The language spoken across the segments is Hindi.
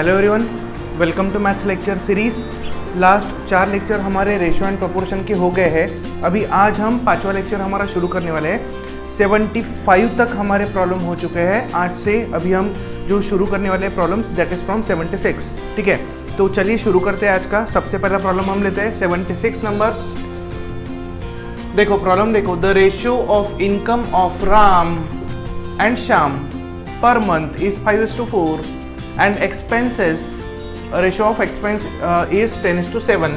Hello everyone, welcome to maths lecture series. Last 4 lecture हमारे रेशियो एंड प्रोपोर्शन के हो गए हैं। अभी आज हम 5वां लेक्चर हमारा शुरू करने वाले हैं। 75 तक हमारे प्रॉब्लम हो चुके हैं। आज से अभी हम जो शुरू करने वाले प्रॉब्लम्स दैट इज फ्रॉम 76। ठीक है, तो चलिए शुरू करते हैं आज का। सबसे पहला प्रॉब्लम हम लेते हैं 76 नंबर। देखो प्रॉब्लम देखो, the ratio of income of Ram and Shyam per month is 5:4 and expenses ratio of expense is 10:7.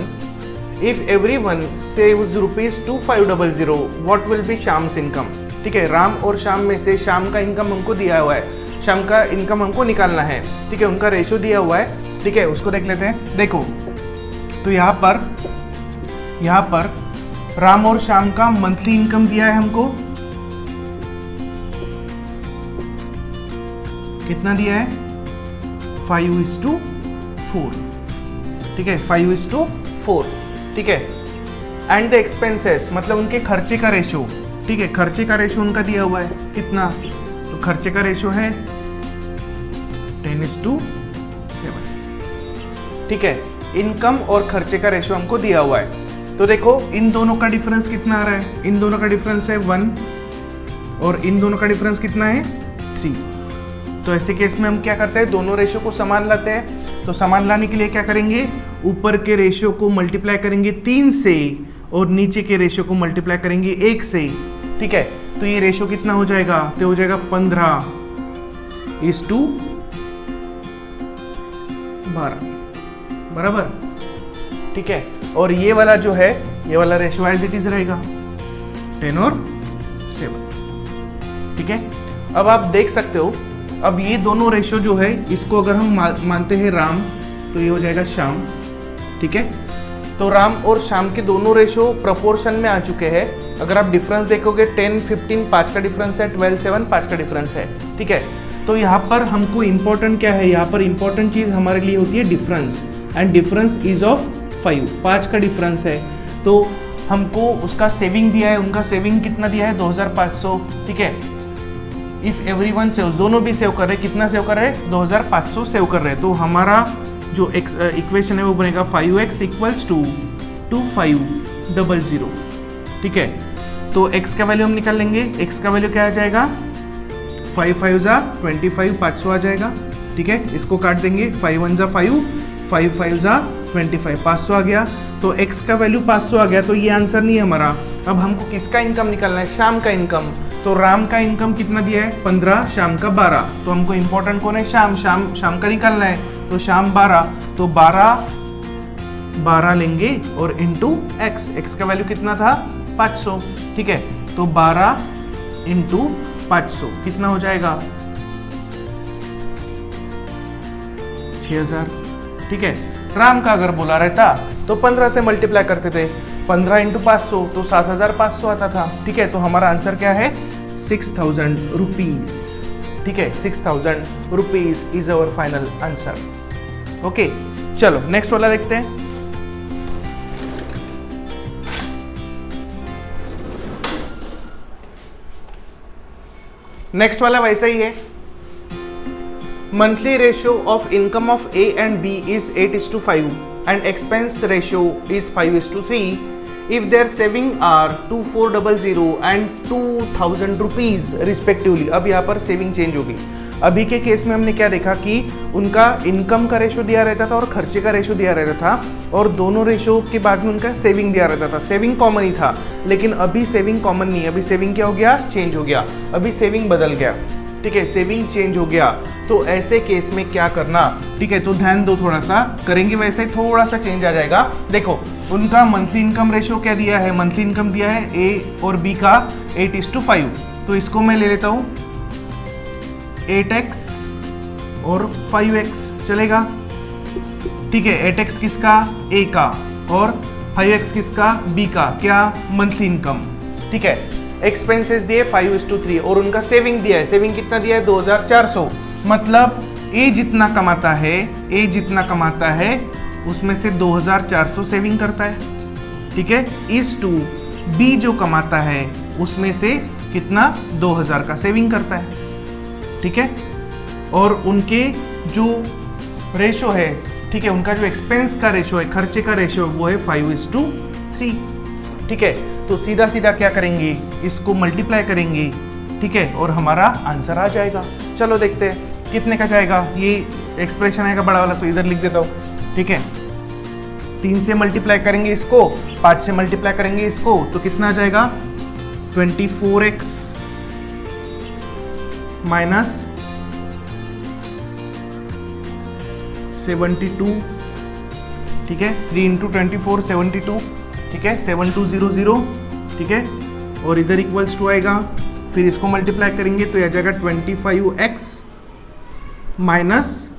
If everyone saves ₹2500, what will be Shyam's income? ठीक है, राम और श्याम में से श्याम का इनकम हमको दिया हुआ है, श्याम का इनकम हमको निकालना है। ठीक है, उनका रेशियो दिया हुआ है। ठीक है, उसको देख लेते हैं। देखो तो यहाँ पर राम और श्याम का मंथली इनकम दिया है हमको। कितना दिया है? 5:4। ठीक है, 5:4। ठीक है, एंड द एक्सपेंसेस मतलब उनके खर्चे का रेशो। ठीक है, खर्चे का रेशो उनका दिया हुआ है कितना? तो खर्चे का रेशो है 10:7। ठीक है, इनकम और खर्चे का रेशो हमको दिया हुआ है। तो देखो इन दोनों का डिफरेंस कितना आ रहा है? इन दोनों का डिफरेंस है 1 और इन दोनों का डिफरेंस कितना है? 3। तो ऐसे केस में हम क्या करते हैं? दोनों रेशियो को समान लाते हैं। तो समान लाने के लिए क्या करेंगे? ऊपर के रेशियो को मल्टीप्लाई करेंगे 3 से और नीचे के रेशियो को मल्टीप्लाई करेंगे 1 से। ठीक है, तो ये रेशियो कितना हो जाएगा? तो हो जाएगा 15:12 बराबर। ठीक है, और ये वाला जो है, ये वाला रेशियो एज इट इज रहेगा 10 और 7। ठीक है, अब आप देख सकते हो, अब ये दोनों रेशियो जो है इसको अगर हम मानते हैं राम, तो ये हो जाएगा श्याम। ठीक है, तो राम और श्याम के दोनों रेशियो प्रोपोर्शन में आ चुके हैं। अगर आप डिफरेंस देखोगे 10, 15, 5 का डिफरेंस है, 12, 7, 5 का डिफरेंस है। ठीक है, तो यहाँ पर हमको इम्पोर्टेंट क्या है? यहाँ पर इम्पोर्टेंट चीज़ हमारे लिए होती है difference, and difference is of 5 का डिफरेंस है। तो हमको उसका सेविंग दिया है, उनका सेविंग कितना दिया है? 2500। ठीक है, इफ एवरीवन सेव्स, दोनों भी सेव कर रहे हैं। कितना सेव कर रहे हैं? 2500 सेव कर रहे हैं। तो हमारा जो इक्वेशन है वो बनेगा 5x = 2500। ठीक है, तो x का वैल्यू हम निकाल लेंगे। x का वैल्यू क्या आ जाएगा? 5 5 जा 25, 500 आ जाएगा। ठीक है, इसको काट देंगे। 5 1 जा 5, 5 5 जा 25, 500 आ गया। तो x का वैल्यू 500 आ गया। तो ये आंसर नहीं है हमारा। अब हमको किसका इनकम निकालना है? श्याम का इनकम। तो राम का इनकम कितना दिया है? 15, श्याम का 12। तो हमको इम्पोर्टेंट कौन है? श्याम का निकालना है। तो श्याम 12, तो 12 लेंगे और इंटू x का वैल्यू कितना था? 500। ठीक है, तो 12 इंटू 500 कितना हो जाएगा? 6000। ठीक है, राम का अगर बोला रहता तो 15 से मल्टीप्लाई करते थे। 15 इंटू 500 तो 7500 आता था। ठीक है, तो हमारा आंसर क्या है? 6000 रुपीज। ठीक है, 6000 rupees is our final answer. Okay, चलो नेक्स्ट वाला देखते हैं। नेक्स्ट वाला वैसा ही है। Monthly ratio of income of A and B is 8:5 and expense ratio is 5:3. If their saving are 2400 and 2000 rupees respectively. अब यहाँ पर सेविंग चेंज होगी। अभी के केस में हमने क्या देखा कि उनका इनकम का रेशो दिया रहता था और खर्चे का रेशो दिया रहता था, और दोनों रेशो के बाद में उनका सेविंग दिया रहता था। सेविंग कॉमन ही था, लेकिन अभी सेविंग कॉमन नहीं है। अभी सेविंग क्या हो गया? चेंज हो गया। अभी सेविंग बदल गया। ठीक है, सेविंग चेंज हो गया। तो ऐसे केस में क्या करना? ठीक है, तो ध्यान दो, थोड़ा सा करेंगे वैसे थोड़ा सा चेंज आ जाएगा। देखो उनका मंथली इनकम रेशियो क्या दिया है? मंथली इनकम दिया है A और B का 8:5। तो इसको मैं ले लेता हूँ 8x और 5x चलेगा। ठीक है, 8x किसका? A का, और 5x किसका? B का। क्या? Monthly income. ठीक है, एक्सपेंसेस दिए 5:3 और उनका सेविंग दिया है। सेविंग कितना दिया है? 2400। मतलब A जितना कमाता है उसमें से 2400 सेविंग करता है। ठीक है, इस टू B जो कमाता है उसमें से कितना? 2000 का सेविंग करता है। ठीक है, और उनके जो रेशो है, ठीक है, उनका जो एक्सपेंस का रेशो है, खर्चे का रेशो है, वो है 5:3, ठीक है। तो सीधा सीधा क्या करेंगे, इसको मल्टीप्लाई करेंगे, ठीक है, और हमारा आंसर आ जाएगा। चलो देखते हैं कितने का जाएगा। ये एक्सप्रेशन आएगा बड़ा वाला, तो इधर लिख देता हूँ, ठीक है। 3 से मल्टीप्लाई करेंगे इसको, 5 से मल्टीप्लाई करेंगे इसको, तो कितना आ जाएगा 24x माइनस 72, ठीक है, 3 इंटू 24 72, ठीक है, 7200, ठीक है, और इधर इक्वल्स टू आएगा, फिर इसको मल्टीप्लाई करेंगे तो यह आ जाएगा 25x माइनस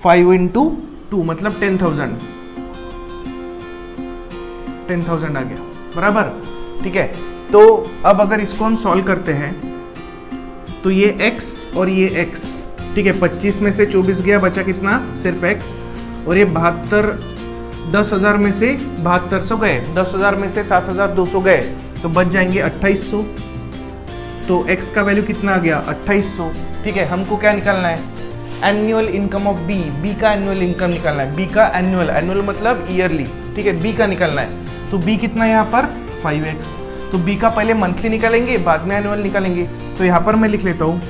5 इंटू 2 मतलब 10,000 आ गया, बराबर, ठीक है। तो अब अगर इसको हम सॉल्व करते हैं तो ये x और ये x, ठीक है, 25 में से 24 गया, बचा कितना, सिर्फ x, और ये 72, 10,000 में से 7200 गए, 10,000 में से 7,200 गए, तो बच जाएंगे 2,800। तो x का वैल्यू कितना आ गया 2,800, ठीक है। हमको क्या निकालना है, एनुअल इनकम ऑफ b का एनुअल इनकम निकालना है, b का एनुअल मतलब ईयरली, ठीक है, b का निकालना है। तो b कितना है यहाँ पर 5x, तो b का पहले मंथली निकालेंगे, बाद में एनुअल निकालेंगे। तो यहाँ पर मैं लिख लेता हूँ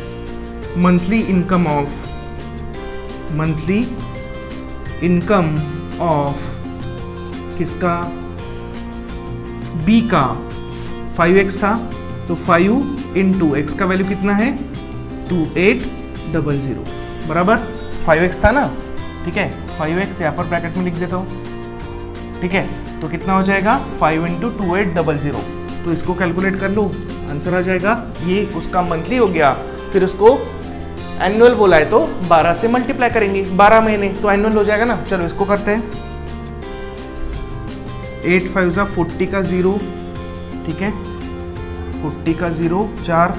मंथली इनकम ऑफ किसका, b का 5x था, तो 5 इंटू एक्स का वैल्यू कितना है 2800, बराबर 5x था ना, ठीक है, 5x यहाँ पर ब्रैकेट में लिख देता हूँ, ठीक है। तो कितना हो जाएगा 5 इंटू 2800, तो इसको कैलकुलेट कर लो, आंसर आ जाएगा। ये उसका मंथली हो गया, फिर उसको एनुअल बोला है तो 12 से मल्टीप्लाई करेंगे, 12 महीने तो एनुअल हो जाएगा ना। चलो इसको करते हैं, 8 5 40 का 0, ठीक है, 40 का 0 4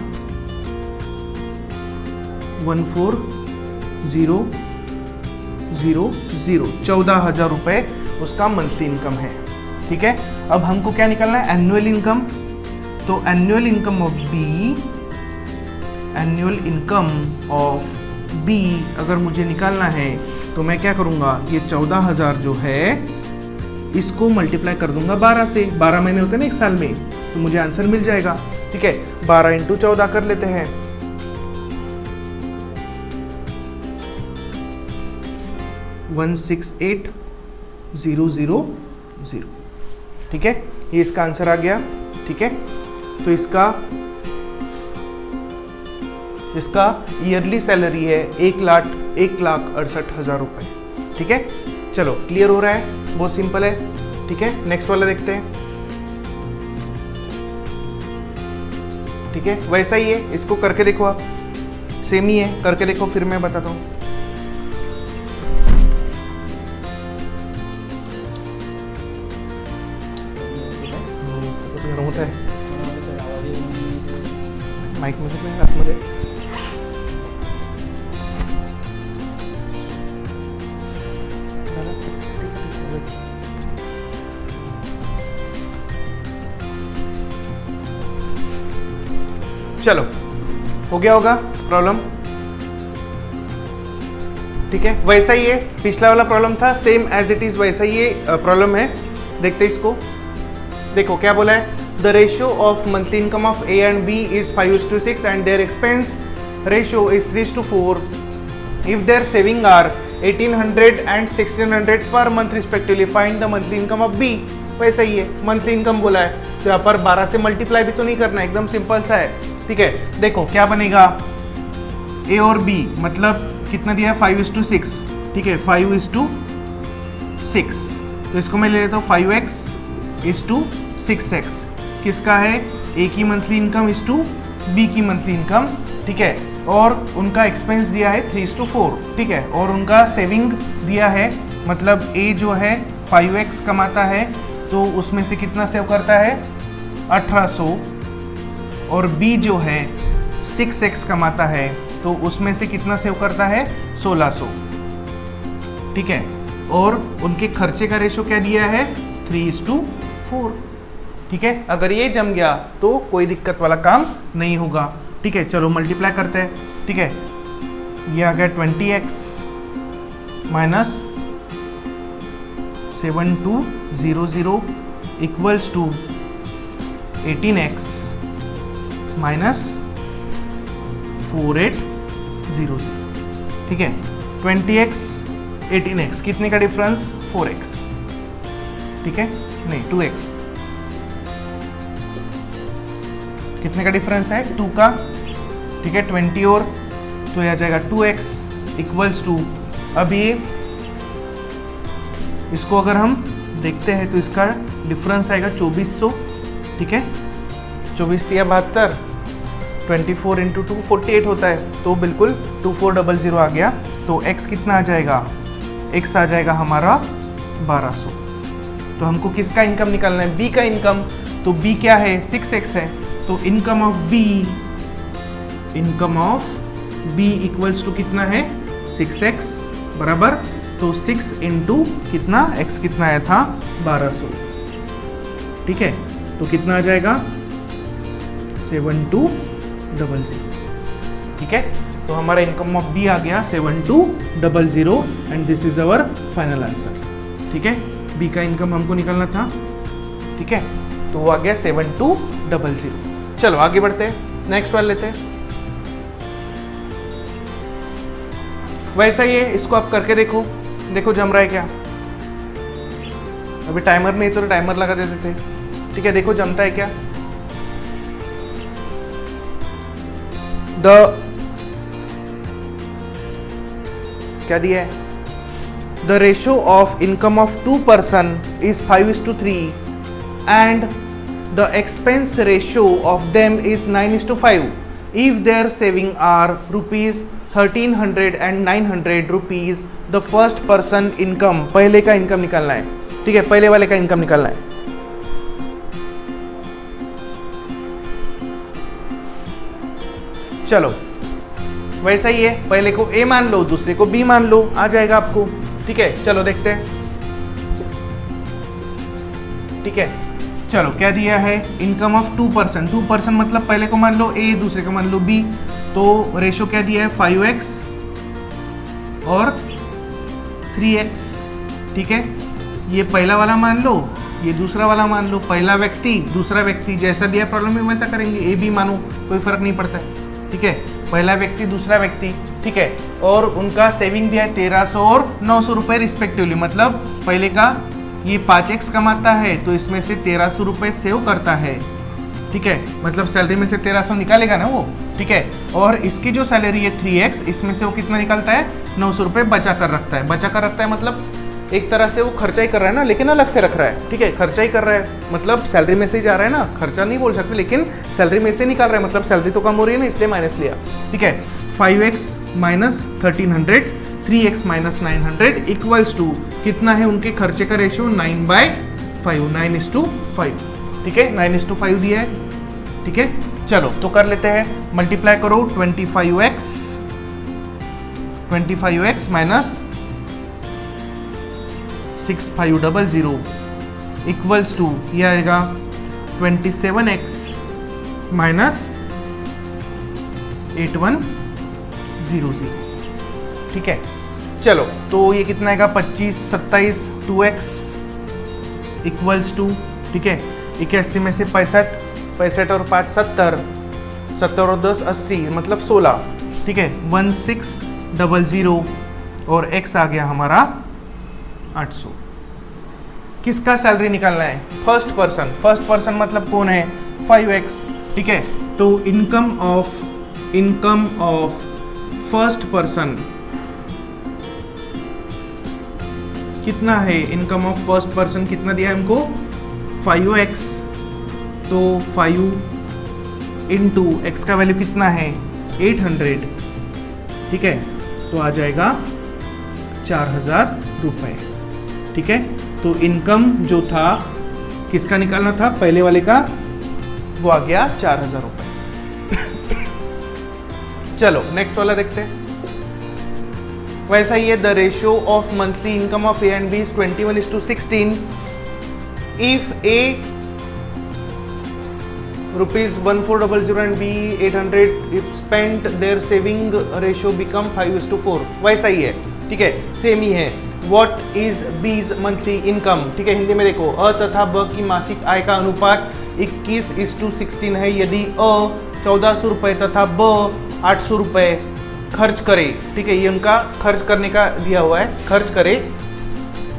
14,000 14,000 रुपए उसका मंथली इनकम है, ठीक है। अब हमको क्या निकालना है, एनुअल इनकम। तो एनुअल इनकम ऑफ बी अगर मुझे निकालना है तो मैं क्या करूंगा, ये 14,000 जो है इसको मल्टीप्लाई कर दूंगा 12 से, 12 महीने होते हैं ना एक साल में, तो मुझे आंसर मिल जाएगा, ठीक है। 12 इंटू 14 कर लेते हैं, 168,000, ठीक है, ये इसका आंसर आ गया, ठीक है। तो इसका ईयरली सैलरी है 1,68,000 रुपए, ठीक है। चलो क्लियर हो रहा है, बहुत सिंपल है, ठीक है। नेक्स्ट वाला देखते हैं, ठीक है, वैसा ही है, इसको करके देखो आप, सेम ही है, करके देखो फिर मैं बताता हूँ। होता है माइक मध्ये आतमध्ये चलो हो गया होगा प्रॉब्लम, ठीक है, वैसा ही है, पिछला वाला प्रॉब्लम था सेम एज इट इज, वैसा ही ये प्रॉब्लम है। देखते इसको, देखो क्या बोला है, the ratio of monthly income of A and B is 5:6 and their expense ratio is 3:4 if their saving are 1,800 and 1,600 per month respectively, find the monthly income of B. वैसा ही है, मंथली इनकम बोला है तो यहाँ पर 12 से मल्टीप्लाई भी तो नहीं करना, एकदम सिंपल सा है, ठीक है। देखो क्या बनेगा, ए और बी मतलब कितना दिया है 5:6, ठीक है, 5:6, तो इसको मैं ले लेता हूँ 5x:6x, किसका है, ए की monthly income is to B की मंथली इनकम, ठीक है, और उनका एक्सपेंस दिया है 3:4, ठीक है, और उनका सेविंग दिया है, मतलब ए जो है 5x कमाता है तो उसमें से कितना सेव करता है 1800, और बी जो है 6x कमाता है तो उसमें से कितना सेव करता है 1600, ठीक है, और उनके खर्चे का रेशो क्या दिया है 3:4, ठीक है। अगर ये जम गया तो कोई दिक्कत वाला काम नहीं होगा, ठीक है। चलो मल्टीप्लाई करते हैं, ठीक है, ये आ गया 20x minus 7200 equals to 18x minus 4800, ठीक है। 20x 18x कितने का डिफरेंस 4x, ठीक है, नहीं 2x, कितने का डिफरेंस है 2 का, ठीक है। 20 और तो यह आ जाएगा 2x इक्वल्स टू, अब ये इसको अगर हम देखते हैं तो इसका डिफरेंस आएगा 2400, ठीक है। 24 या 72, 24 इंटू 2 48 होता है, तो बिल्कुल 2400 आ गया। तो x कितना आ जाएगा, x आ जाएगा हमारा 1200। तो हमको किसका इनकम निकालना है, b का इनकम। तो b क्या है 6x है, तो income of b equals to कितना है 6x बराबर, तो 6 इंटू कितना x कितना आया था 1200, ठीक है। तो कितना आ जाएगा 7200, ठीक है। तो हमारा इनकम ऑफ बी आ गया 7200 and this is our final answer, ठीक है। बी का इनकम हमको निकालना था, ठीक है। तो वो आ गया 7200। चलो आगे बढ़ते हैं, नेक्स्ट वाला लेते हैं। वैसा ही है, इसको आप करके देखो, देखो जम रहा है क्या। अभी टाइमर नहीं तो टाइमर लगा देते थे, ठीक है। देखो जमता है क्या। क्या दिया है, the ratio of income of 2 person is 5:3 and the expense ratio of them is 9:5 if their saving are ₹1300 and 900 rupees the first person income, पहले का इनकम निकालना है, ठीक है, पहले वाले का इनकम निकालना है। चलो वैसा ही है, पहले को ए मान लो, दूसरे को बी मान लो, आ जाएगा आपको, ठीक है। चलो देखते हैं, ठीक है। चलो क्या दिया है, इनकम ऑफ 2 पर्सन, 2 पर्सन मतलब पहले को मान लो ए, दूसरे को मान लो बी। तो रेशो क्या दिया है 5x और 3x, ठीक है। ये पहला वाला मान लो, ये दूसरा वाला मान लो, पहला व्यक्ति दूसरा व्यक्ति, जैसा दिया प्रॉब्लम में वैसा करेंगे, ए बी मानो कोई फर्क नहीं पड़ता है, ठीक है। पहला व्यक्ति दूसरा व्यक्ति, ठीक है। और उनका सेविंग दिया है 1300 और 900 रुपये रिस्पेक्टिवली, मतलब पहले का ये 5x कमाता है तो इसमें से 1300 रुपये सेव करता है, ठीक है। मतलब सैलरी में से 1300 निकालेगा ना वो, ठीक है। और इसकी जो सैलरी है 3x, इसमें से वो कितना निकालता है 900 रुपये बचा कर रखता है। बचा कर रखता है मतलब एक तरह से वो खर्चा ही कर रहा है ना, लेकिन अलग से रख रहा है, ठीक है। खर्चा ही कर रहा है मतलब सैलरी में से ही जा रहा है ना, खर्चा नहीं बोल सकते, लेकिन सैलरी में से निकाल रहा है, मतलब सैलरी तो कम हो रही है ना, इसलिए माइनस लिया, ठीक है। 5x minus 1300, 3x minus 900 equals to कितना है उनके खर्चे का रेशियो 9/5, 9:5, ठीक है। 9:5 दिया है, ठीक है। चलो तो कर लेते हैं, मल्टीप्लाई करो 25x माइनस 6500 इक्वल्स टू ये आएगा 27x माइनस 8100, ठीक है। चलो तो ये कितना आएगा 25 27 2x इक्वल्स टू, ठीक है। 81 में से 65 और 5 70, 70 और 10 80 मतलब 16, ठीक है। 1600 और x आ गया हमारा 800। किसका सैलरी निकालना है, फर्स्ट पर्सन मतलब कौन है 5x, ठीक है। तो इनकम ऑफ फर्स्ट पर्सन कितना है, इनकम ऑफ फर्स्ट पर्सन कितना दिया है हमको 5x, तो 5 इंटू एक्स का वैल्यू कितना है 800, ठीक है। तो आ जाएगा 4000 रुपये, ठीक है। तो इनकम जो था किसका निकालना था, पहले वाले का, वो आ गया 4000 रुपये। चलो नेक्स्ट वाला देखते हैं। वैसा ही है, the ratio of monthly income of A and B is 21:16 if A ₹1400 and B 800 if spent their saving ratio become 5:4। वैसा ही है, ठीक है, सेम ही है। व्हाट इज बीज मंथली इनकम, ठीक है, हिंदी में देखो, अ तथा ब की मासिक आय का अनुपात 21:16 है। यदि अ 1400 रुपये तथा ब 800 रुपये खर्च करे, ठीक है, ये उनका खर्च करने का दिया हुआ है, खर्च करे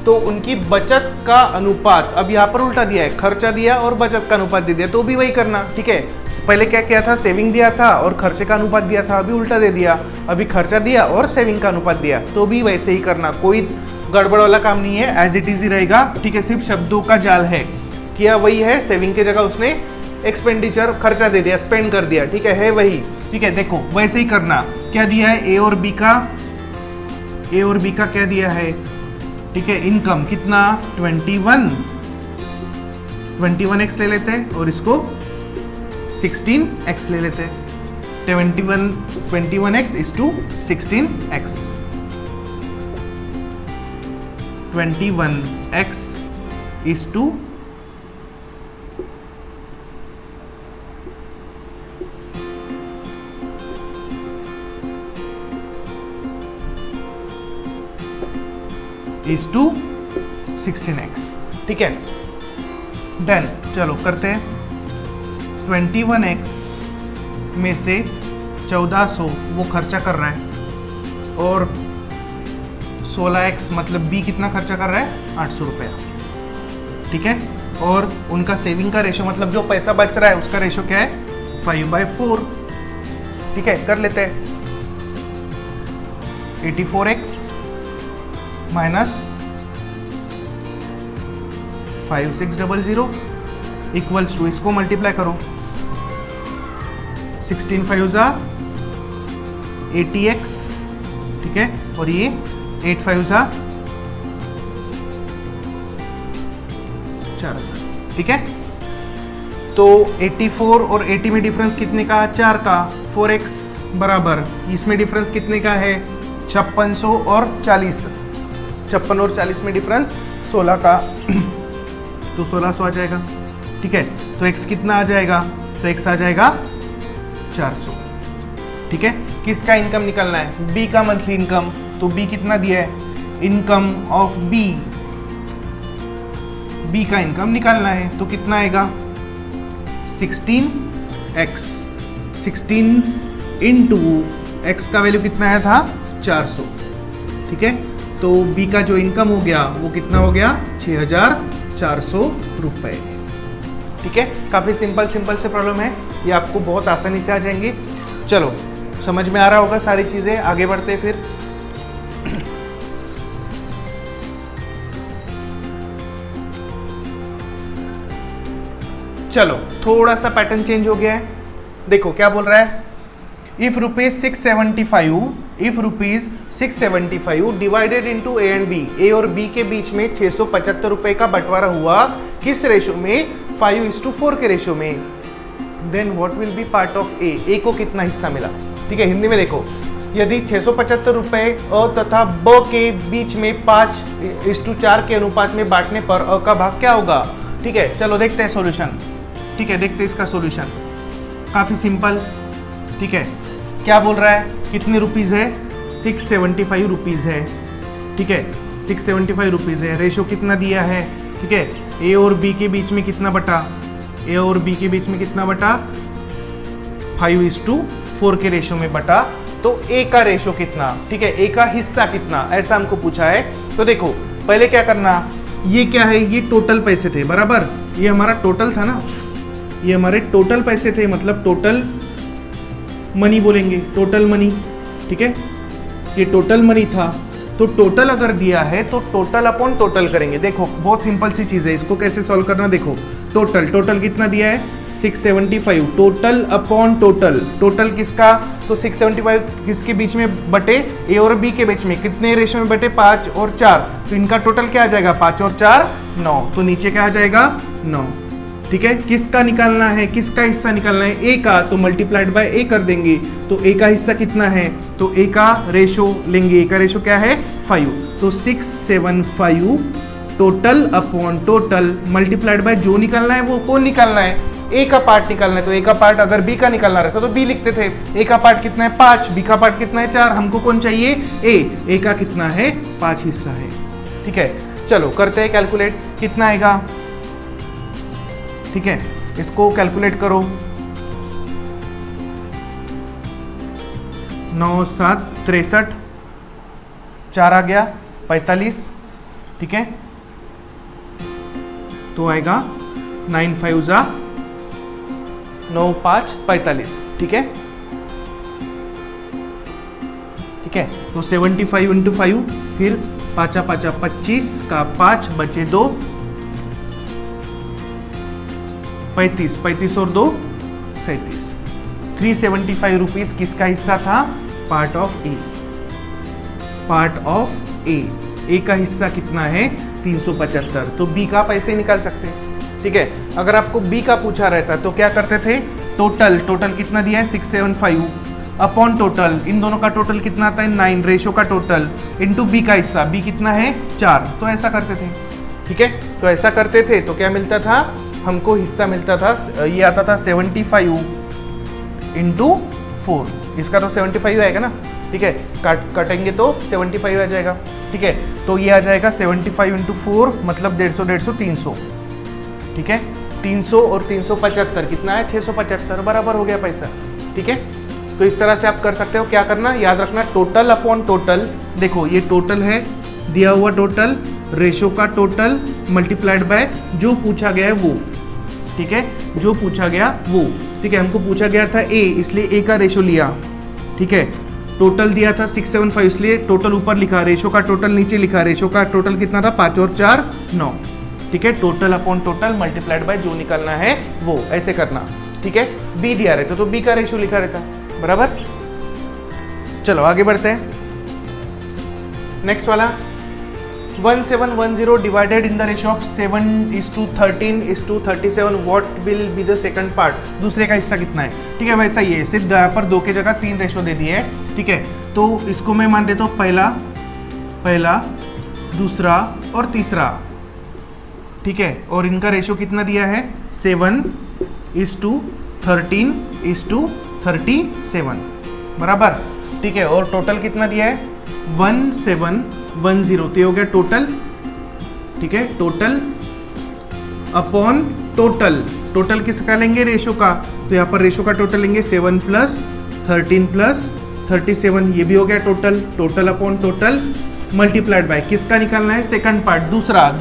तो उनकी बचत का अनुपात, अब यहाँ पर उल्टा दिया है, खर्चा दिया और बचत का अनुपात दे दिया, तो भी वही करना, ठीक है। पहले क्या किया था, सेविंग दिया था और खर्चे का अनुपात दिया था, अभी उल्टा दे दिया, अभी खर्चा दिया और सेविंग का अनुपात दिया, तो भी वैसे ही करना, कोई गड़बड़ वाला काम नहीं है, एज इट इज ही रहेगा, ठीक है। सिर्फ शब्दों का जाल है, किया वही है, सेविंग की जगह उसने एक्सपेंडिचर खर्चा दे दिया, स्पेंड कर दिया, ठीक है वही, ठीक है। देखो वैसे ही करना, क्या दिया है, ए और बी का क्या दिया है, ठीक है, इनकम कितना 21x ले लेते हैं और इसको 16x ले लेते हैं, 21x is to 16x, 21x is to 16x, ठीक है। देन चलो करते हैं, 21x में से 1400 वो खर्चा कर रहा है और 16x मतलब b कितना खर्चा कर रहा है, 800 रुपया, ठीक है। और उनका सेविंग का रेशो मतलब जो पैसा बच रहा है उसका रेशो क्या है, 5/4, ठीक है। कर लेते हैं, 84x माइनस 5600 इक्वल्स टू, इसको मल्टीप्लाई करो, 16 5 जा 80x, ठीक है, और ये 8 5 जा 4000, ठीक है। तो 84 और 80 में डिफरेंस कितने का, 4 का, 4x बराबर, इसमें डिफरेंस कितने का है, 5600 और 40, 56 और 40 में डिफरेंस 16 का, तो 1600 आ जाएगा, ठीक है। तो x कितना आ जाएगा, तो x आ जाएगा 400, ठीक है। किसका इनकम निकलना है, b का मंथली इनकम, तो b कितना दिया है, इनकम ऑफ b का इनकम निकालना है, तो कितना आएगा, 16x, 16 इंटू x का वैल्यू कितना आया था, 400, ठीक है। तो b का जो इनकम हो गया वो कितना हो गया, 6400 रुपये, ठीक है। काफ़ी सिंपल से प्रॉब्लम है, ये आपको बहुत आसानी से आ जाएंगे। चलो समझ में आ रहा होगा सारी चीज़ें, आगे बढ़ते हैं फिर। चलो थोड़ा सा पैटर्न चेंज हो गया है, देखो क्या बोल रहा है, if rupees 675 divided into A and B, A और बी के बीच में 675 रुपए का बंटवारा हुआ, किस रेशो में, 5:4 के रेशो में, then what will be part of A को कितना हिस्सा मिला, ठीक है। हिंदी में देखो, यदि 675 रुपए अ तथा ब के बीच में 5:4 के अनुपात में बांटने पर अ का भाग क्या होगा, ठीक है। चलो देखते हैं सॉल्यूशन, ठीक है, देखते हैं इसका सॉल्यूशन, काफ़ी सिंपल, ठीक है। क्या बोल रहा है, कितने रुपीज़ है, 675 रुपीज़ है, ठीक है, 675 रुपीज़ है, रेशो कितना दिया है, ठीक है, ए और बी के बीच में कितना बटा, ए और बी के बीच में कितना बटा, 5:4 के रेशो में बटा, तो ए का रेशो कितना, ठीक है, ए का हिस्सा कितना, ऐसा हमको पूछा है। तो देखो पहले क्या करना, ये क्या है, ये टोटल पैसे थे, बराबर, ये हमारा टोटल था ना, ये हमारे टोटल पैसे थे, मतलब टोटल मनी बोलेंगे, टोटल मनी, ठीक है, ये टोटल मनी था। तो टोटल अगर दिया है तो टोटल अपॉन टोटल करेंगे, देखो बहुत सिंपल सी चीज़ है, इसको कैसे सॉल्व करना, देखो टोटल कितना दिया है, 675, टोटल अपॉन टोटल किसका, तो 675 किसके बीच में बटे, ए और बी के बीच में, कितने रेशो में बटे, 5 और 4, तो इनका टोटल क्या आ जाएगा, 5 और 4 9, तो नीचे क्या आ जाएगा, 9, ठीक है। किसका निकालना है, किसका हिस्सा निकालना है, ए का, तो मल्टीप्लाइड बाय ए कर देंगे, तो ए का हिस्सा कितना है, तो ए का रेशो लेंगे, ए का रेशो क्या है, 5, तो 675 total upon total multiplied by जो निकालना है वो कौन निकालना है, ए का पार्ट निकालना है, तो ए का पार्ट अगर बी का निकालना रहता तो बी लिखते थे। ए का पार्ट कितना है 5, बी का पार्ट कितना है 4, हमको कौन चाहिए ए का कितना है 5 हिस्सा है। ठीक है, चलो करते हैं कैलकुलेट, कितना आएगा। ठीक है, इसको कैलकुलेट करो, 9 7 63, 4 आ गया 45। ठीक है, तो आएगा 9 5 जा 9 5 45। ठीक है, ठीक है, तो 75 इंटू 5, फिर 5 5 25 का 5 बचे 2, 35 35 और 2 37, 375 रुपीज किसका हिस्सा था, part of A. Part of A का हिस्सा कितना है 375, तो बी का पैसे निकाल सकते हैं। ठीक है, अगर आपको बी का पूछा रहता तो क्या करते थे, टोटल कितना दिया है 675 अपॉन टोटल, इन दोनों का टोटल कितना आता है 9, रेशो का टोटल इंटू बी का हिस्सा, बी कितना है 4, तो ऐसा करते थे। ठीक है, तो ऐसा करते थे तो क्या मिलता था, हमको हिस्सा मिलता था, ये आता था 75 इंटू 4, इसका तो 75 आएगा ना। ठीक है, काटेंगे तो 75 आ जाएगा। ठीक है, तो ये आ जाएगा 75 इंटू 4 मतलब 150 300। ठीक है, 300 और 375 कितना है 675, बराबर हो गया पैसा। ठीक है, तो इस तरह से आप कर सकते हो। क्या करना, याद रखना, टोटल अपॉन टोटल। देखो ये टोटल है, दिया हुआ टोटल, रेशो का टोटल मल्टीप्लाइड बाय जो पूछा गया है वो। ठीक है, जो पूछा गया वो। ठीक है, हमको पूछा गया था ए, इसलिए ए का रेशो लिया। ठीक है, टोटल दिया था 675, इसलिए टोटल ऊपर लिखा, रेशो का टोटल नीचे लिखा। रेशो का टोटल कितना था 5 और 4 9। ठीक है, total upon total multiplied by जो निकालना है वो, ऐसे करना। ठीक है, बी दिया रहता तो बी का रेशो लिखा रहता, बराबर। चलो आगे बढ़ते हैं, नेक्स्ट वाला 1710 divided in the ratio of 7:13:37, what will be the second part, दूसरे का हिस्सा कितना है। ठीक है, वैसा ही है, सिर्फ यहाँ पर 2 की जगह 3 रेशो दे दिए है। ठीक है, तो इसको मैं मान देता हूँ पहला, दूसरा और तीसरा। ठीक है, और इनका रेशो कितना दिया है 7:13:37, बराबर। ठीक है, और टोटल कितना दिया है 1710, तो ये हो गया टोटल। ठीक है, टोटल अपॉन टोटल किसका लेंगे, रेशो का, तो यहाँ पर रेशो का टोटल लेंगे 7 + 13 + 37, ये भी हो गया total upon total multiplied by किसका निकालना है, सेकंड पार्ट, दूसरा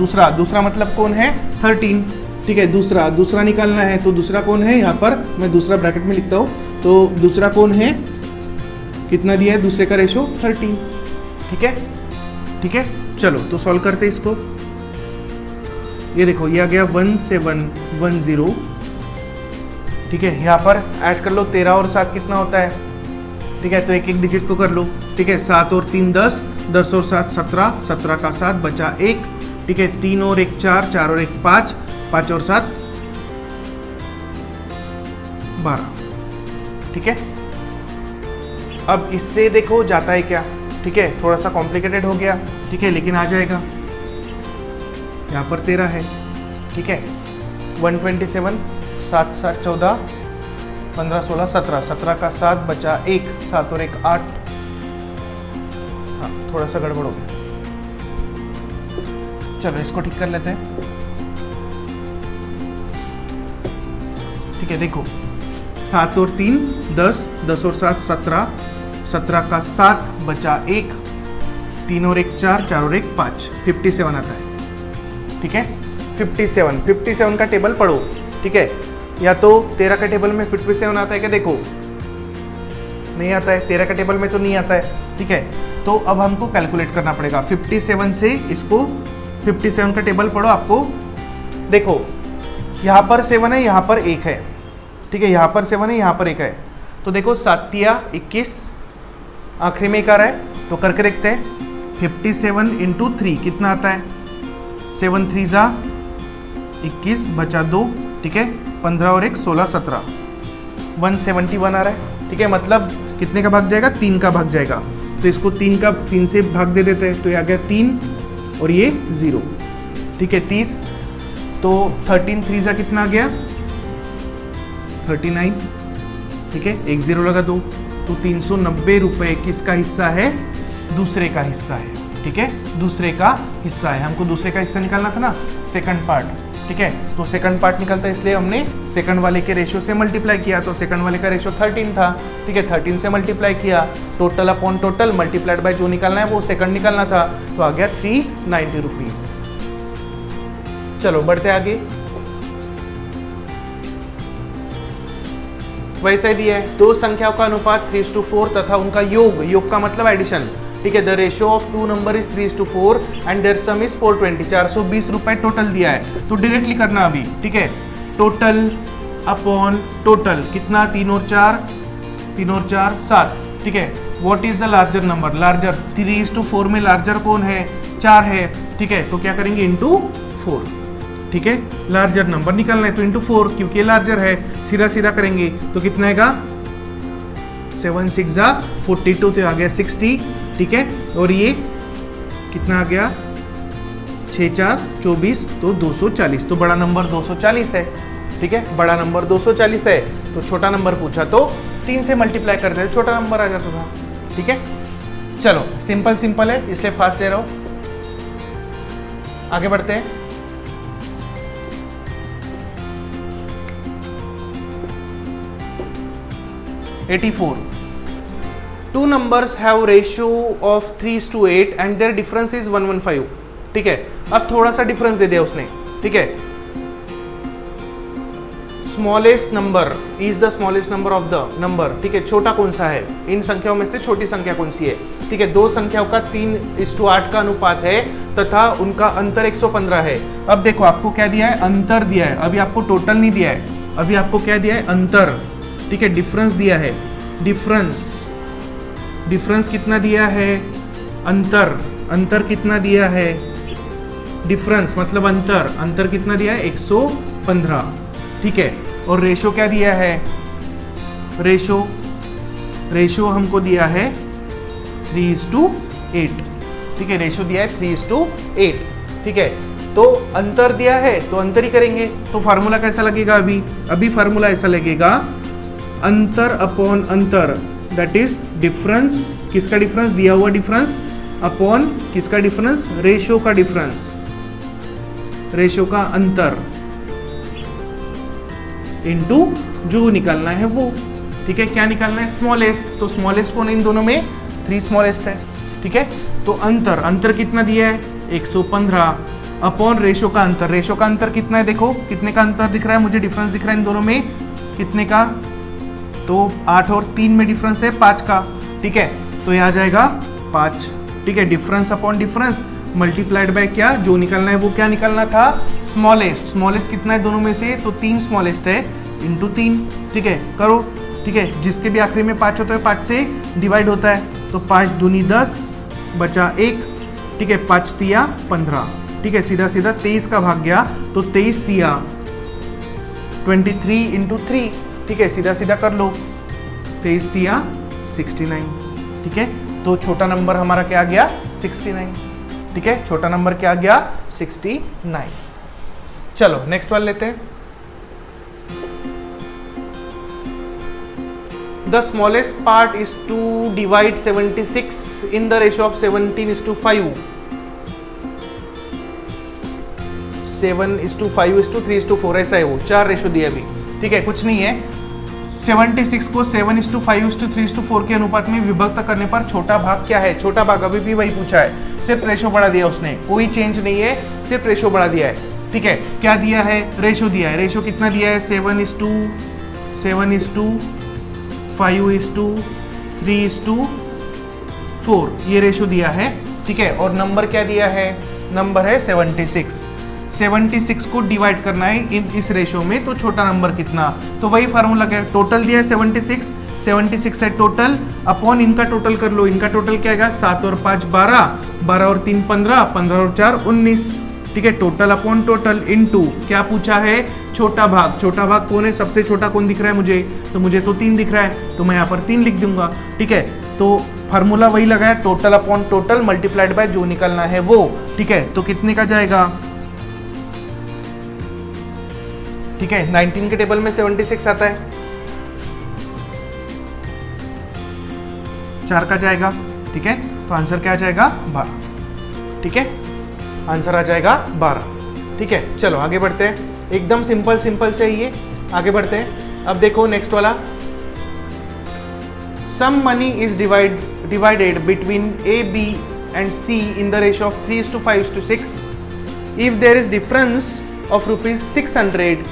मतलब कौन है 13। ठीक है, दूसरा निकालना है, तो दूसरा कौन है, यहाँ पर मैं दूसरा ब्रैकेट में लिखता हूँ, तो दूसरा कौन है, कितना दिया है दूसरे का रेशो 13। ठीक है, चलो तो सॉल्व करते हैं इसको। ये देखो ये आ गया 1710। ठीक है, यहाँ पर ऐड कर लो 13 और 7 कितना होता है। ठीक है, तो एक एक डिजिट को कर लो। ठीक है, 7 और 3 10, 10 और 7 17, 17 का 7 बचा 1। ठीक है, 3 और 1 4, 4 और 1 5, 5 और 7 12। ठीक है, अब इससे देखो जाता है क्या। ठीक है, थोड़ा सा कॉम्प्लिकेटेड हो गया। ठीक है, लेकिन आ जाएगा, यहाँ पर 13 है। ठीक है, 127, 7 7 14, 15 16 17, 17 का 7 बचा 1, 7 और 1 8। हाँ, थोड़ा सा गड़बड़ हो गया, चलो इसको ठीक कर लेते हैं। ठीक है, देखो 7 और 3 10, 10 और 7 17, 17 का 7 बचा 1, 3 और 1 4, 4 और 1 5, 57 आता है। ठीक है, 57 का टेबल पढ़ो। ठीक है, या तो 13 का टेबल में 57 आता है क्या, देखो नहीं आता है, 13 का टेबल में तो नहीं आता है। ठीक है, तो अब हमको कैलकुलेट करना पड़ेगा 57 से इसको, 57 का टेबल पढ़ो आपको। देखो यहाँ पर 7 है, यहाँ पर 1 है। ठीक है, यहाँ पर 7 है, यहाँ पर 1 है, तो देखो 7 × 21, आखिरी में 1 आ रहा है, तो करके देखते हैं। 57 × 3 कितना आता है, 7 3 = 21 बचा 2। ठीक है, 15 और 1 16 17, 171 आ रहा है। ठीक है, मतलब कितने का भाग जाएगा, 3 का भाग जाएगा, तो इसको 3 से भाग दे देते हैं, तो ये आ गया 3 और ये 0। ठीक है, 30, तो 13 3 सा कितना आ गया 39, ठीक है, 1 0 लगा दो, तो 390 रुपये किसका हिस्सा है? दूसरे का हिस्सा है, ठीक है, दूसरे का हिस्सा है। हमको दूसरे का हिस्सा निकालना था ना, सेकंड पार्ट, ठीक है, तो सेकंड पार्ट निकलता है, इसलिए हमने सेकंड वाले के रेशियो से मल्टीप्लाई किया, तो सेकंड वाले का रेशियो 13 था, ठीक है, 13 से मल्टीप्लाई किया, total upon total multiplied by जो निकालना है वो सेकंड निकालना था, तो आ गया 390 रुपीज। चलो बढ़ते आगे। वैसे दिया है दो संख्याओं का अनुपात 3:4 तथा उनका योग, योग का मतलब एडिशन, ठीक है, the ratio of two number is 3:4 and their sum is 420, 420 रुपए टोटल दिया है, तो डायरेक्टली करना अभी, ठीक है, टोटल अपॉन टोटल कितना, 3 और 4 7, ठीक है, what is the larger number, larger 3:4 में लार्जर कौन है? 4 है, ठीक है, तो क्या करेंगे, इंटू 4, ठीक है, लार्जर नंबर निकालना है तो इंटू 4, क्योंकि ये लार्जर है, सीधा सीधा करेंगे तो कितना आएगा, 7 6 42, तो आ गया 60, ठीक है, और ये कितना आ गया, 6 4 24, तो 240, तो बड़ा नंबर 240 है, ठीक है, बड़ा नंबर 240 है, तो छोटा नंबर पूछा तो 3 से मल्टीप्लाई करते थे, छोटा नंबर आ जाता था, ठीक है। चलो सिंपल सिंपल है इसलिए फास्ट ले रहा हूं, आगे बढ़ते हैं। Two numbers have ratio of 3:8 and their difference is 115, ठीक है, अब थोड़ा सा डिफरेंस दे दिया उसने, ठीक है, smallest number is the smallest number of the number, ठीक है, छोटा कौन सा है, इन संख्याओं में से छोटी संख्या कौन सी है, ठीक है, दो संख्याओं का 3:8 का अनुपात है तथा उनका अंतर 115 है। अब देखो आपको क्या दिया है, अंतर दिया है, अभी आपको टोटल नहीं दिया है, अभी आपको क्या दिया है, अंतर, ठीक है, डिफरेंस दिया है, डिफरेंस कितना दिया है, अंतर कितना दिया है, डिफरेंस मतलब अंतर कितना दिया है, 115, ठीक है, और रेशो क्या दिया है, रेशो हमको दिया है 3:8, ठीक है, रेशो दिया है 3:8, ठीक है, तो अंतर दिया है तो अंतर ही करेंगे, तो फार्मूला कैसा लगेगा, अभी फार्मूला ऐसा लगेगा, अंतर अपॉन अंतर, दैट इज डिफरेंस, किसका डिफरेंस, दिया हुआ डिफरेंस, अपॉन किसका डिफरेंस, रेशो का डिफरेंस, रेशो का अंतर, इनटू जो निकालना है वो, ठीक है, क्या निकालना है, स्मॉलेस्ट, तो स्मॉलेस्ट कौन है इन दोनों में, 3 स्मॉलेस्ट है, ठीक है, तो अंतर कितना दिया है, 115 अपॉन रेशो का अंतर कितना है, देखो कितने का अंतर दिख रहा है मुझे, डिफरेंस दिख रहा है इन दोनों में, कितने का, तो 8 और 3 में डिफरेंस है 5 का, ठीक है, तो ये आ जाएगा 5, ठीक है, difference upon difference multiplied by क्या, जो निकालना है वो क्या निकालना था, स्मॉलेस्ट कितना है दोनों में से, तो 3 स्मॉलेस्ट है, इंटू 3, ठीक है, करो, ठीक है, जिसके भी आखिरी में 5 होता है 5 से डिवाइड होता है, तो 5 दूनी 10 बचा 1, ठीक है, 5 तिया 15, ठीक है, सीधा 23 का भाग गया, तो 23 तिया 23 इंटू 3, ठीक है, सीधा कर लो, 23 तिया 69, ठीक है, तो छोटा नंबर हमारा क्या आ गया, 69, ठीक है, छोटा नंबर क्या आ गया, 69। चलो नेक्स्ट वाला लेते हैं। The smallest part is to divide 76 in the ratio of 17:5, 7:5:3:4, ऐसा है वो, 4 रेशियो दिए अभी, ठीक है, कुछ नहीं है, 76 को 7:5:3:4 के अनुपात में विभक्त करने पर छोटा भाग क्या है, छोटा भाग अभी भी वही पूछा है, सिर्फ रेशो बढ़ा दिया उसने, कोई चेंज नहीं है, सिर्फ रेशो बढ़ा दिया है, ठीक है, क्या दिया है, रेशो दिया है, रेशो कितना दिया है, 7:5:3:4, ये रेशो दिया है, ठीक है, और नंबर क्या दिया है, नंबर है 76 को डिवाइड करना है इस रेशो में, तो छोटा नंबर कितना, तो वही फार्मूला क्या है, टोटल दिया है 76 है टोटल, अपॉन इनका टोटल कर लो, इनका टोटल क्या आएगा, 7 और 5 12 और 3 15 और 4 19, ठीक है, टोटल अपॉन टोटल इनटू क्या पूछा है, छोटा भाग कौन है, सबसे छोटा कौन दिख रहा है मुझे, तो मुझे तो 3 दिख रहा है, तो मैं यहाँ पर 3 लिख दूंगा, ठीक है, तो फार्मूला वही लगाया, total upon total multiplied by जो निकलना है वो, ठीक है, तो कितने का जाएगा, ठीक है, 19 के टेबल में 76 आता है, 4 का जाएगा, ठीक है। तो आंसर क्या आ जाएगा 12, ठीक है, आंसर आ जाएगा 12, ठीक है। चलो आगे बढ़ते हैं, एकदम सिंपल से ये आगे बढ़ते हैं। अब देखो नेक्स्ट वाला, sum money is divided between A B and C in the ratio of 3:5:6 if there is difference of ₹600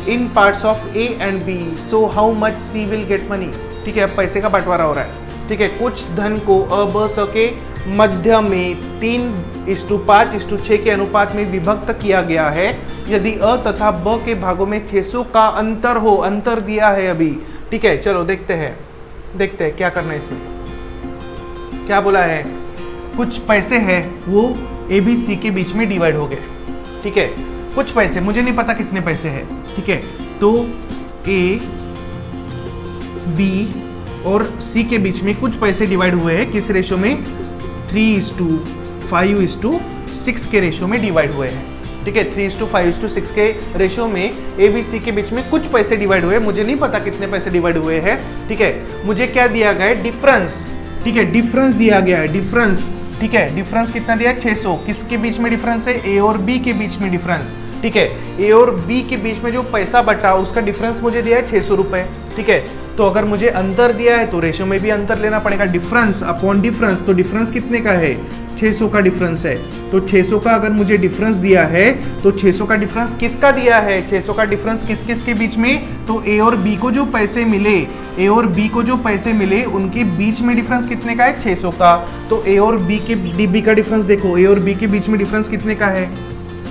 in parts of A and B, so how much C will get money, ठीक है। अब पैसे का बंटवारा हो रहा है, ठीक है। कुछ धन को अ ब स के मध्य में 3:5:6 के अनुपात में विभक्त किया गया है। यदि अ तथा ब के भागों में 600 का अंतर हो, अंतर दिया है अभी, ठीक है। चलो देखते हैं क्या करना है इसमें। क्या बोला है, कुछ पैसे हैं वो ए बी सी के बीच में डिवाइड हो गए, ठीक है। कुछ पैसे, मुझे नहीं पता कितने पैसे हैं, ठीक है। तो ए बी और सी के बीच में कुछ पैसे डिवाइड हुए हैं, किस रेशो में, 3:5:6 के रेशो में डिवाइड हुए हैं, ठीक है। 3:5:6 के रेशो में ए बी सी के बीच में कुछ पैसे डिवाइड हुए, मुझे नहीं पता कितने पैसे डिवाइड हुए हैं, ठीक है। मुझे क्या दिया गया है, डिफरेंस, ठीक है, डिफरेंस दिया गया है, डिफरेंस, ठीक है। डिफरेंस कितना दिया है, 600। किसके बीच में डिफरेंस है, ए और बी के बीच में डिफरेंस, ठीक है। ए और बी के बीच में जो पैसा बटा उसका डिफरेंस मुझे दिया है 600 रुपए, ठीक है। तो अगर मुझे अंतर दिया है तो रेशो में भी अंतर लेना पड़ेगा, डिफरेंस अपॉन डिफरेंस। तो डिफरेंस कितने का है, 600 का डिफरेंस है। तो 600 का अगर मुझे डिफरेंस दिया है तो 600 का डिफरेंस किसका दिया है, 600 का डिफरेंस किस किस के बीच में, तो ए और बी को जो पैसे मिले, ए और बी को जो पैसे मिले उनके बीच में डिफरेंस कितने का है, 600 का। तो ए और बी का डिफरेंस देखो, ए और बी के बीच में डिफरेंस कितने का है,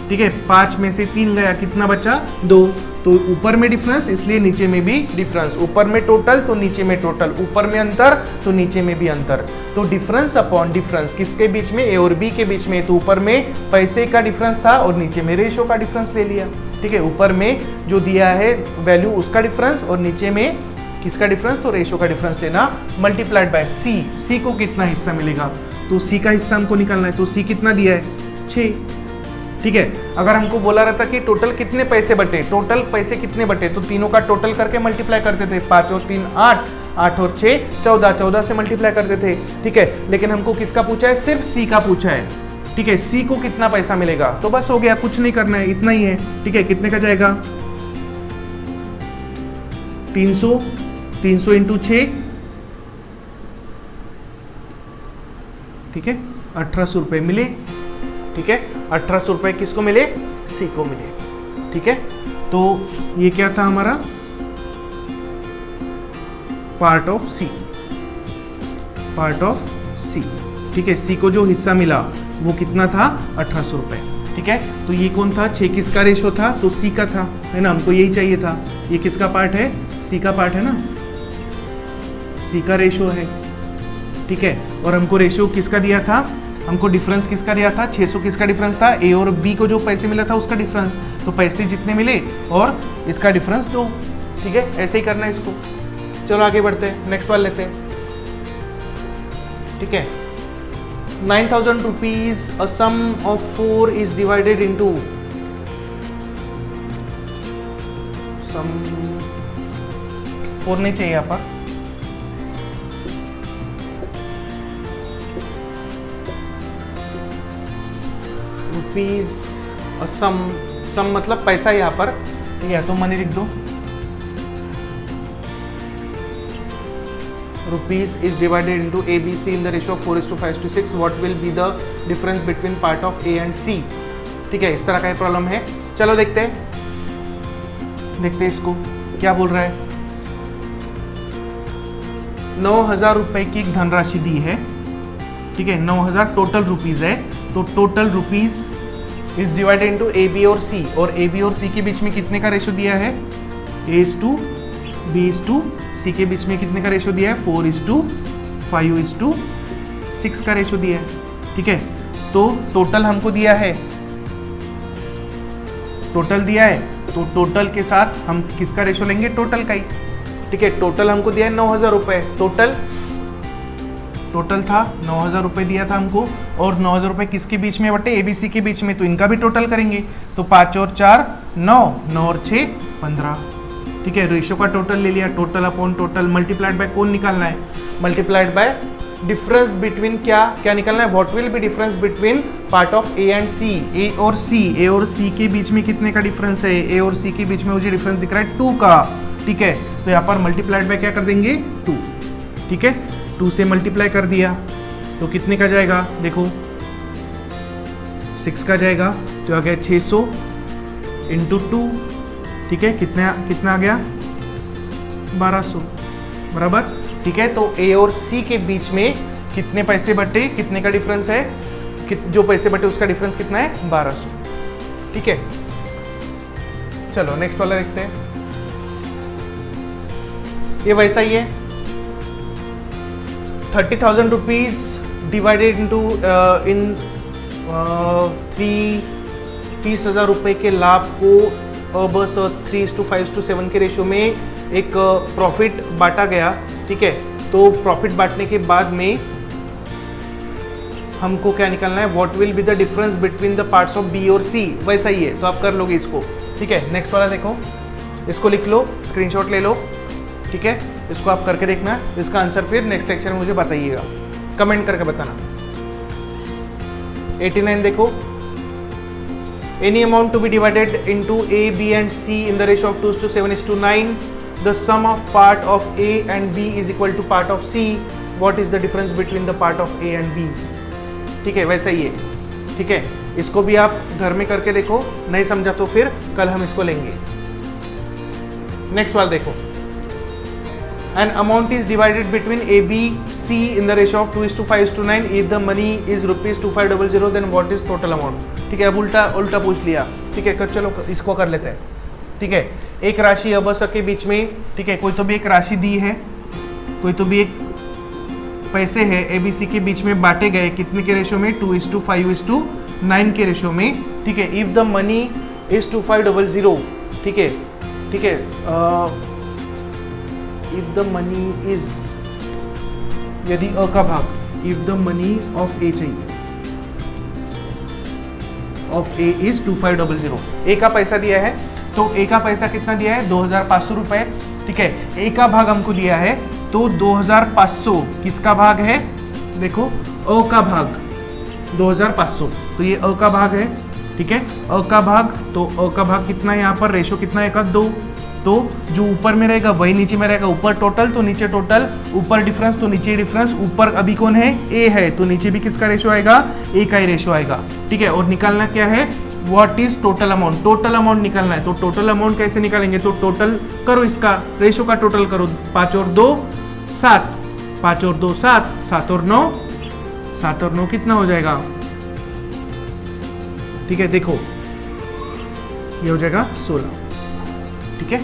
ठीक है। 5 में से 3 गया, कितना बचा, 2। तो ऊपर में डिफरेंस इसलिए नीचे में भी डिफरेंस, ऊपर में टोटल तो नीचे में टोटल, ऊपर में अंतर तो नीचे में भी अंतर। तो डिफरेंस अपॉन डिफरेंस किसके बीच में, ए और बी के बीच में। तो ऊपर में पैसे का डिफरेंस था और नीचे में रेशो का डिफरेंस ले लिया, ठीक है। ऊपर में जो दिया है वैल्यू उसका डिफरेंस और नीचे में किसका डिफरेंस, तो रेशो का डिफरेंस लेना, मल्टीप्लाइड बाय सी। सी को कितना हिस्सा मिलेगा, तो सी का हिस्सा हमको निकालना है। तो सी कितना दिया है, 6, ठीक है। अगर हमको बोला रहता कि टोटल कितने पैसे बटे, टोटल पैसे कितने बटे, तो तीनों का टोटल करके मल्टीप्लाई करते थे, 5 और 3 8, 8 और 6 14, 14 से मल्टीप्लाई करते थे, ठीक है। लेकिन हमको किसका पूछा है, सिर्फ सी का पूछा है, ठीक है। सी को कितना पैसा मिलेगा, तो बस हो गया, कुछ नहीं करना है, इतना ही है, ठीक है। कितने का जाएगा, 300 इंटू 6, ठीक है, 1800 रुपये मिले, ठीक है। 1800 रुपये किसको मिले, सी को मिले, ठीक है। तो ये क्या था हमारा, पार्ट ऑफ सी, ठीक है। सी को जो हिस्सा मिला वो कितना था, 1800 रुपये, ठीक है। तो ये कौन था, 6 किसका रेशो था, तो सी का था, है ना। हमको यही चाहिए था, ये किसका पार्ट है, सी का पार्ट है ना, सी का रेशो है, ठीक है। और हमको रेशो किसका दिया था, हमको डिफरेंस किसका दिया था, 600 किसका डिफरेंस था, ए और बी को जो पैसे मिला था उसका डिफरेंस। तो पैसे जितने मिले और इसका डिफरेंस 2, ठीक है। ऐसे ही करना है इसको। चलो आगे बढ़ते हैं, नेक्स्ट वाला लेते हैं, ठीक है। 9000 rupees a sum of 4 is divided into sum 4 नहीं चाहिए यहाँ पर, रुपीज सम मतलब पैसा यहाँ पर, या तो मनी लिख दो, rupees is divided into A B C in the ratio of 4:5:6, what will be the difference between part of A and C, ठीक है। इस तरह का ही प्रॉब्लम है। चलो देखते हैं इसको क्या बोल रहा है। 9000 रुपए की एक धनराशि दी है, ठीक है। 9000 टोटल रुपीज है, तो total rupees is divided into A B और सी, और ए बी और सी के बीच में कितने का रेशो दिया है, A:B:C के बीच में कितने का रेशो दिया है, 4:5:6 का रेशो दिया है, ठीक है। तो टोटल हमको दिया है, टोटल दिया है, तो टोटल के साथ हम किसका रेशो लेंगे, टोटल का ही, ठीक है। टोटल हमको दिया है 9000 रुपए, टोटल था 9000 रुपए दिया था हमको, और 9000 रुपए किसके बीच में बटे, एबीसी के बीच में, तो इनका भी टोटल करेंगे। तो 5 और 4 9, 9 और 6 15, ठीक है। रेशो का टोटल ले लिया, total upon total multiplied by कौन निकालना है, मल्टीप्लाइड बाय डिफरेंस बिटवीन क्या निकलना है, what will be difference between part of A and C, A और सी के बीच में कितने का डिफरेंस है, ए और सी के बीच में मुझे डिफरेंस दिख रहा है 2 का, ठीक है। तो यहाँ पर मल्टीप्लाइड बाय क्या कर देंगे 2, ठीक है। 2 से मल्टीप्लाई कर दिया तो कितने का जाएगा, देखो 6 का जाएगा, तो आ गया 600 इंटू 2, ठीक है। कितना आ गया 1200, बराबर, ठीक है। तो ए और सी के बीच में कितने पैसे बटे, कितने का डिफरेंस है, जो पैसे बटे उसका डिफरेंस कितना है 1200, ठीक है। चलो नेक्स्ट वाला देखते हैं। ये वैसा ही है, 30,000 रुपीज डिवाइडेड इंटू इन 30,000 रुपए के लाभ को बस 3:5:7 के रेशियो में एक प्रॉफिट बांटा गया, ठीक है। तो प्रॉफिट बांटने के बाद में हमको क्या निकालना है, what will be the difference between the parts of B और सी, वैसा ही है, तो आप कर लोगे इसको, ठीक है। नेक्स्ट वाला देखो, इसको लिख लो, स्क्रीनशॉट ले लो, ठीक है। इसको आप करके देखना, इसका आंसर फिर नेक्स्ट लेक्चर में मुझे बताइएगा, कमेंट करके बताना। 89 देखो, any amount to be divided into A, B and C in the ratio of 2:7:9, the sum of part of A and B is equal to part of C, what is the difference between the part of A and B, ठीक है। वैसा ही है, ठीक है। इसको भी आप घर में करके देखो, नहीं समझा तो फिर कल हम इसको लेंगे। नेक्स्ट वाला देखो, an amount is divided between A, B, C in the ratio of 2:5:9, if the money is ₹2500, then what is total amount, ठीक है। अब उल्टा पूछ लिया, ठीक है। चलो इसको कर लेते हैं, ठीक है। एक राशि अब के बीच में, ठीक है, कोई तो भी एक राशि दी है, कोई तो भी एक पैसे है ए बी सी के बीच में बांटे गए, कितने के रेशियो में 2:5:9 के रेशियो में, ठीक है। इफ द मनी इज 2500, ठीक है, ठीक है। इफ द मनी इज, यदि अ का भाग, इफ द मनी ऑफ ए चाहिए, ऑफ ए इज 2500, ए का पैसा दिया है, तो ए का पैसा कितना दिया है 2500 रुपए, ठीक है। ए का भाग हमको दिया है, तो 2500 किसका भाग है, देखो अ का भाग 2500, तो ये अ का भाग है, ठीक है। अ का भाग, तो अ का भाग कितना है, यहाँ पर रेशो कितना है, 1:2, तो जो ऊपर में रहेगा वही नीचे में रहेगा, ऊपर टोटल तो नीचे टोटल, ऊपर डिफरेंस तो नीचे डिफरेंस, ऊपर अभी कौन है ए है, तो नीचे भी किसका रेशो आएगा, ए का ही रेशो आएगा, ठीक है। और निकालना क्या है, what is total amount, total amount निकालना है। तो टोटल अमाउंट कैसे निकालेंगे, तो टोटल करो, इसका रेशो का टोटल करो, 5 और 2 7, 5 और 2 7, 7 और 9, 7 और 9 कितना हो जाएगा, ठीक है। देखो ये हो जाएगा 16, ठीक है,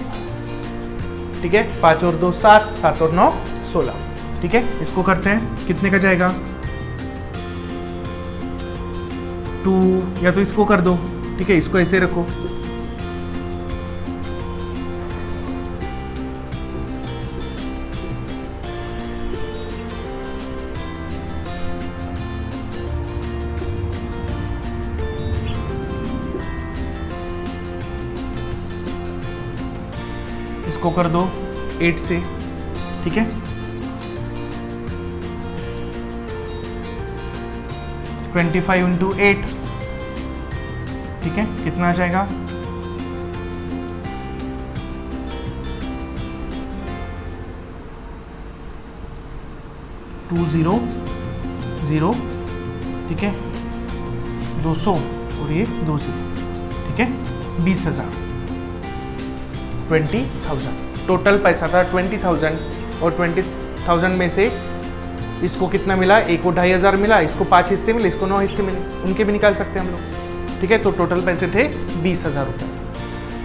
ठीक है। 5 और 2 7, 7 और 9 16, ठीक है। इसको करते हैं, कितने का जाएगा 2, या तो इसको कर दो, ठीक है, इसको ऐसे रखो, इसको कर दो 8 से, ठीक है। 25 इंटू 8, ठीक है, कितना आ जाएगा 200, ठीक है, 200 और ये 200, ठीक है, 20,000, 20,000 टोटल पैसा था 20,000, और 20,000 में से इसको कितना मिला, एक को 2,500 मिला, इसको 5 हिस्से मिले, इसको 9 हिस्से मिले, उनके भी निकाल सकते हैं हम लोग, ठीक है। तो टोटल पैसे थे 20,000 रुपये,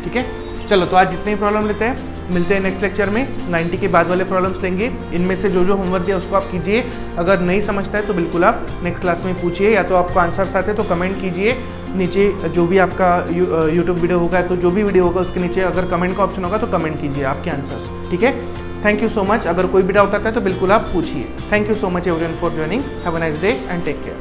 ठीक है। चलो तो आज जितने ही प्रॉब्लम लेते हैं, मिलते हैं नेक्स्ट लेक्चर में, 90 के बाद वाले प्रॉब्लम्स लेंगे। इनमें से जो जो होमवर्क दिया उसको आप कीजिए, अगर नहीं समझता है तो बिल्कुल आप नेक्स्ट क्लास में पूछिए, या तो आपको आंसर्स आते तो कमेंट कीजिए नीचे, जो भी आपका यूट्यूब वीडियो होगा, तो जो भी वीडियो होगा उसके नीचे अगर कमेंट का ऑप्शन होगा तो कमेंट कीजिए आपके आंसर्स, ठीक है। Thank you so much. अगर कोई भी डाउट आता है तो बिल्कुल आप पूछिए। Thank you so much everyone for joining. Have a nice day and take care.